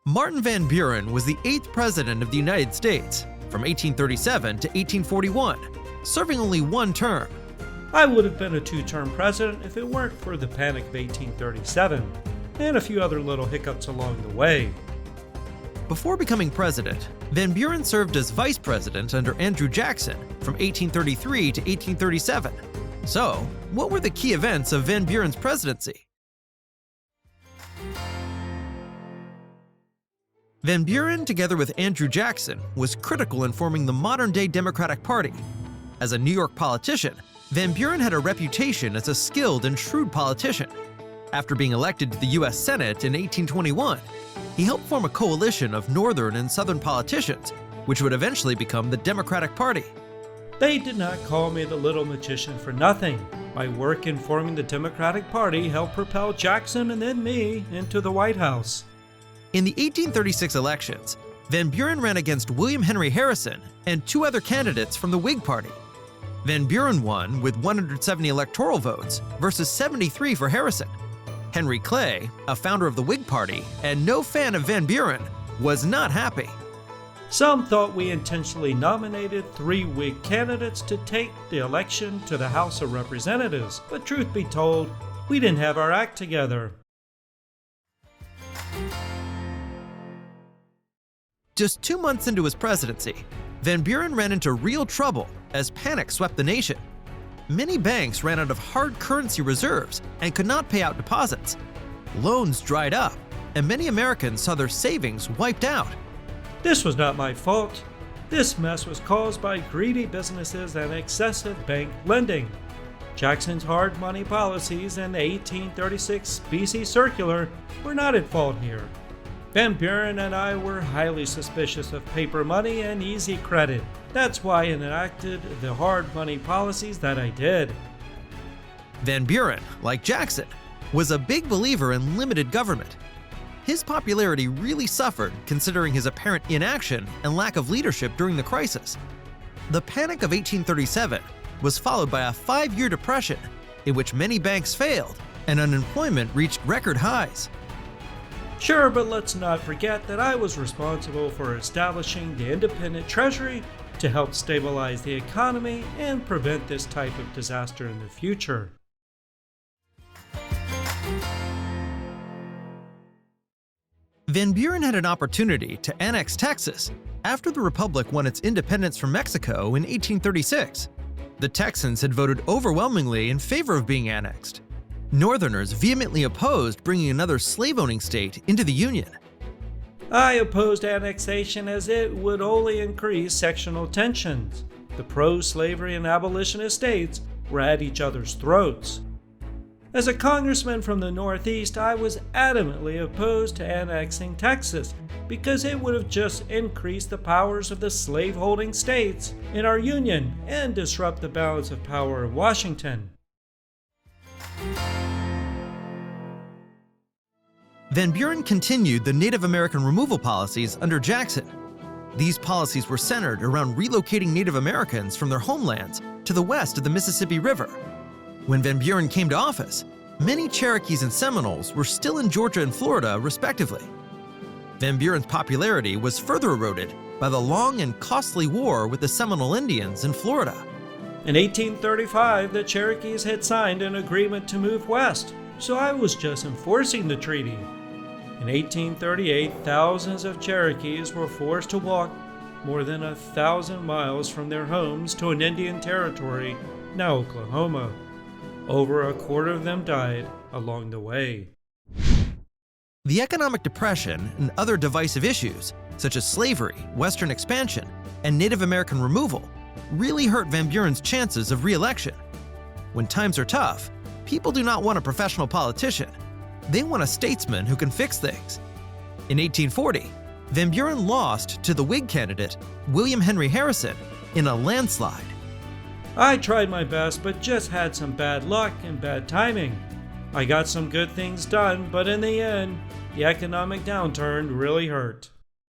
Martin Van Buren was the 8th President of the United States from 1837 to 1841, serving only one term. I would have been a two-term president if it weren't for the Panic of 1837 and a few other little hiccups along the way. Before becoming president, Van Buren served as vice president under Andrew Jackson from 1833 to 1837. So, what were the key events of Van Buren's presidency? Van Buren, together with Andrew Jackson, was critical in forming the modern-day Democratic Party. As a New York politician, Van Buren had a reputation as a skilled and shrewd politician. After being elected to the U.S. Senate in 1821, he helped form a coalition of Northern and Southern politicians, which would eventually become the Democratic Party. They did not call me the little magician for nothing. My work in forming the Democratic Party helped propel Jackson and then me into the White House. In the 1836 elections, Van Buren ran against William Henry Harrison and two other candidates from the Whig Party. Van Buren won with 170 electoral votes versus 73 for Harrison. Henry Clay, a founder of the Whig Party and no fan of Van Buren, was not happy. Some thought we intentionally nominated 3 Whig candidates to take the election to the House of Representatives, but truth be told, we didn't have our act together. Just 2 months into his presidency, Van Buren ran into real trouble as panic swept the nation. Many banks ran out of hard currency reserves and could not pay out deposits. Loans dried up, and many Americans saw their savings wiped out. This was not my fault. This mess was caused by greedy businesses and excessive bank lending. Jackson's hard money policies and the 1836 Specie Circular were not at fault here. Van Buren and I were highly suspicious of paper money and easy credit. That's why I enacted the hard money policies that I did. Van Buren, like Jackson, was a big believer in limited government. His popularity really suffered considering his apparent inaction and lack of leadership during the crisis. The Panic of 1837 was followed by a 5-year depression in which many banks failed and unemployment reached record highs. Sure, but let's not forget that I was responsible for establishing the independent treasury to help stabilize the economy and prevent this type of disaster in the future. Van Buren had an opportunity to annex Texas after the Republic won its independence from Mexico in 1836. The Texans had voted overwhelmingly in favor of being annexed. Northerners vehemently opposed bringing another slave-owning state into the Union. I opposed annexation as it would only increase sectional tensions. The pro-slavery and abolitionist states were at each other's throats. As a congressman from the Northeast, I was adamantly opposed to annexing Texas because it would have just increased the powers of the slave-holding states in our Union and disrupt the balance of power in Washington. Van Buren continued the Native American removal policies under Jackson. These policies were centered around relocating Native Americans from their homelands to the west of the Mississippi River. When Van Buren came to office, many Cherokees and Seminoles were still in Georgia and Florida, respectively. Van Buren's popularity was further eroded by the long and costly war with the Seminole Indians in Florida. In 1835, the Cherokees had signed an agreement to move west, so I was just enforcing the treaty. In 1838, thousands of Cherokees were forced to walk more than 1,000 miles from their homes to an Indian territory, now Oklahoma. Over a quarter of them died along the way. The economic depression and other divisive issues, such as slavery, Western expansion, and Native American removal, really hurt Van Buren's chances of re-election. When times are tough, people do not want a professional politician. They want a statesman who can fix things. In 1840, Van Buren lost to the Whig candidate, William Henry Harrison, in a landslide. I tried my best, but just had some bad luck and bad timing. I got some good things done, but in the end, the economic downturn really hurt.